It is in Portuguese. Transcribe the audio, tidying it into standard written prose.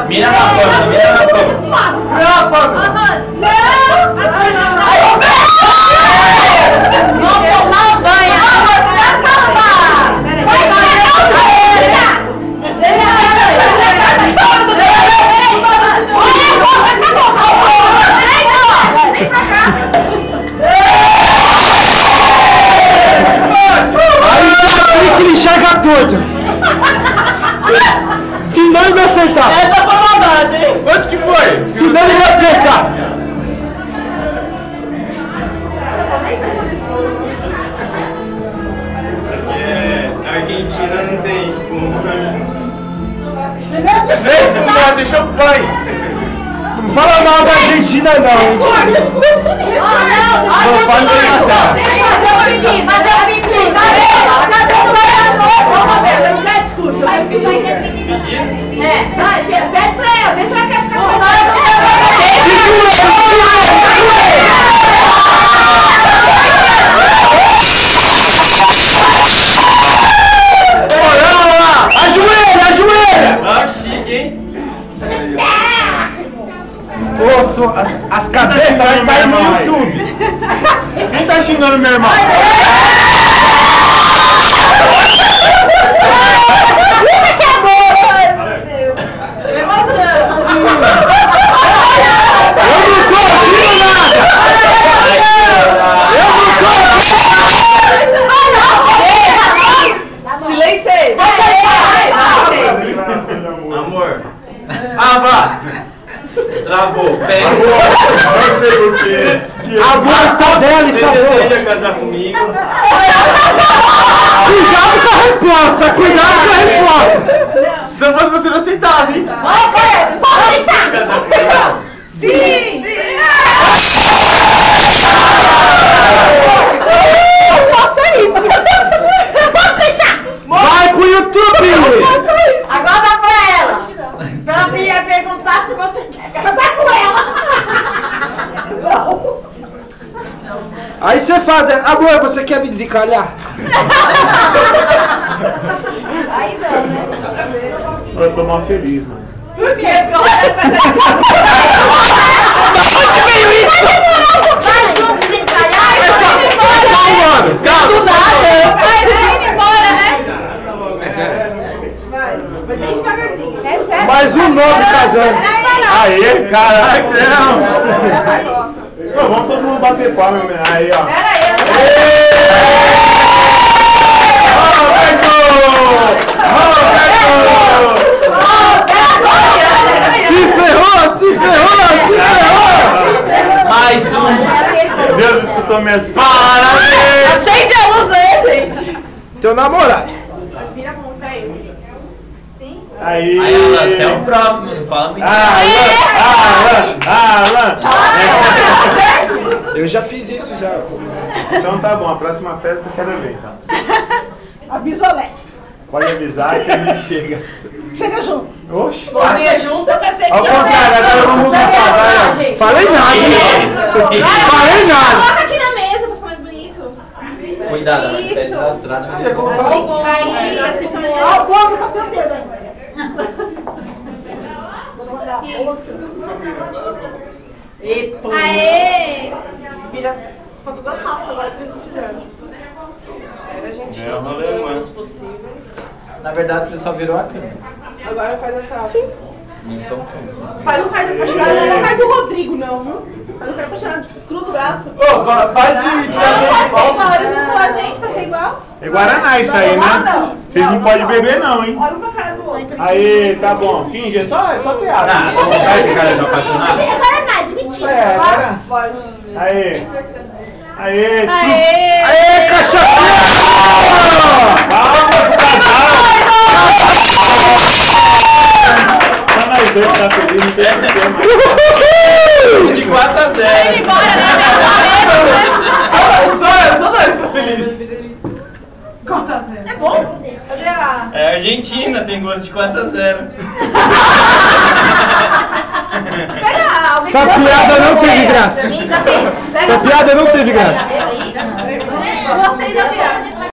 Mira na câmera, mira na câmera. Vamos tomar um banho. Aí que ele enxerga todo. Senão ele vai acertar. Essa foi maldade, hein? Quanto que foi? Senão ele vai acertar. Isso aqui é... A Argentina não tem espuma. Vê se pode, champanhe. Não fala mal da Argentina não, hein? Não fala nada. Vai, pede pra ela, vê se ela quer ficar Ajoelha, ajoelha! Ah, chique, hein? Nossa, as cabeças vai sair no YouTube. Quem tá xingando meu irmão? Amor. Ah, vá. Travou. Pega. Não sei o que. A boca dela Você está boa. deseja casar comigo? Cuidado com a resposta, cuidado com a resposta. Se eu fosse você não aceitava, hein? Casar comigo? Sim! Não faça isso! Pode pensar! Vai pro YouTube. Agora dá pra ela! Pra ela ia perguntar se você quer casar com ela! Aí você fala, amor, você quer me desencalhar? Aí não, né? Eu tô mal feliz, mano. Por quê? Porque eu vou fazer. Onde veio isso? Vai junto, desencalhar! Mano, calma. Do nada! Vai indo embora, né? Vai bem devagarzinho. É sério? Mais um nome casando. Aê, caraca, não. Pô, vamos todo mundo bater palma, meu. Aí, ó. Pera aí, Se ferrou, se ferrou, se ferrou. Mais um. Deus escutou minhas parabéns. acende a luz aí, gente! Teu namorado. Mas vira a mão pra ele. Sim? Aí. Aí, Alan, você é o próximo, não fala muito. Alan. Eu já fiz isso já. Então tá bom, a próxima festa eu quero ver, tá? Avisa o Alex. Pode avisar que a gente chega. Chega junto. Oxi. Correr junto, eu pensei que Ao contrário, agora vamos falar. Falei nada. Falei nada. Coloca aqui na mesa pra ficar mais bonito. Cuidado, Alan, você é Isso. desastrado. Aí, assim fica mais Ó, o bolo pra ser o dedo ainda. Isso. Epa! Aê! Vira. Tá tudo a massa agora que eles não fizeram. A gente É, um rolê, mano. os possíveis. Na verdade, você só virou a câmera. Agora faz a trava. Sim. Não são todos. Faz um cara apaixonado, não é o cara do Rodrigo, não, viu? Faz um cara apaixonado. Cruza o braço. Ô, vai de Maurício, só a gente fazer igual? É Guaraná isso aí, né? Vocês não podem beber não, hein? Olha um pra cara do outro. Aí, tá bom. Finge, é só teatro. Ah, tá vontade de cara de apaixonado? Não tem Guaraná, de mentira. É, agora. Aí. Aê, Aê! cachaceiro! Palma pro casal! Só nós dois tá feliz, não sei porquê, mas... De 4 a 0. Embora, né? Só nós tá feliz. É bom? Cadê a... É Argentina, tem gosto de 4 a 0. Pera, alguém Essa piada não teve graça. Pra mim, tá bem. Essa piada não teve graça. Gostei da piada.